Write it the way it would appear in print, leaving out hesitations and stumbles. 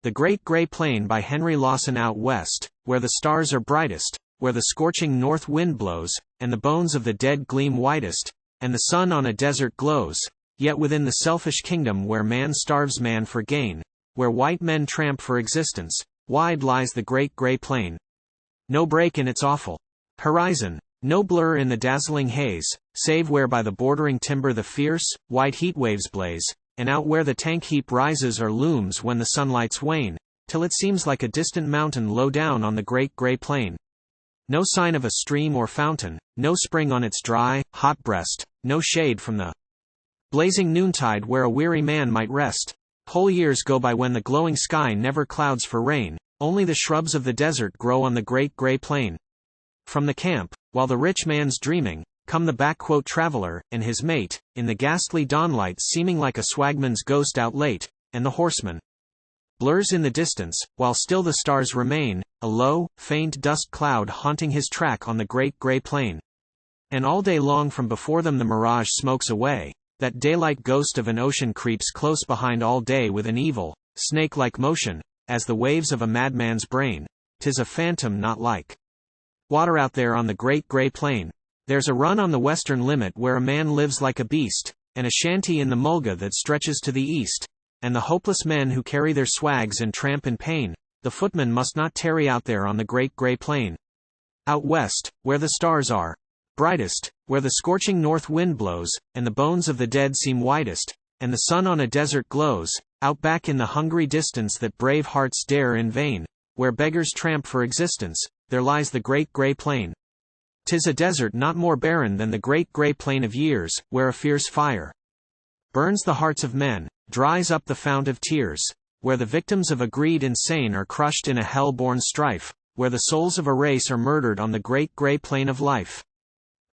The Great Gray Plain by Henry Lawson. Out west, where the stars are brightest, where the scorching north wind blows, and the bones of the dead gleam whitest, and the sun on a desert glows, yet within the selfish kingdom where man starves man for gain, where white men tramp for existence, wide lies the Great Gray Plain. No break in its awful horizon, no blur in the dazzling haze, save where by the bordering timber the fierce, white heat waves blaze, and out where the tank-heap rises or looms when the sunlights wane, till it seems like a distant mountain low down on the Great Gray Plain. No sign of a stream or fountain, no spring on its dry, hot breast, no shade from the blazing noontide where a weary man might rest. Whole years go by when the glowing sky never clouds for rain, only the shrubs of the desert grow on the Great Gray Plain. From the camp, while the rich man's dreaming, come the traveler, and his mate, in the ghastly dawnlight seeming like a swagman's ghost out late, and the horseman blurs in the distance, while still the stars remain, a low, faint dust cloud haunting his track on the Great Gray Plain. And all day long from before them the mirage smokes away, that daylight ghost of an ocean creeps close behind all day with an evil, snake-like motion, as the waves of a madman's brain. 'Tis a phantom not like water out there on the Great Gray Plain. There's a run on the western limit where a man lives like a beast, and a shanty in the mulga that stretches to the east, and the hopeless men who carry their swags and tramp in pain, the footmen must not tarry out there on the Great Gray Plain. Out west, where the stars are brightest, where the scorching north wind blows, and the bones of the dead seem whitest, and the sun on a desert glows, out back in the hungry distance that brave hearts dare in vain, where beggars tramp for existence, there lies the Great Gray Plain. 'Tis a desert not more barren than the Great Gray Plain of years, where a fierce fire burns the hearts of men, dries up the fount of tears, where the victims of a greed insane are crushed in a hell-born strife, where the souls of a race are murdered on the Great Gray Plain of life.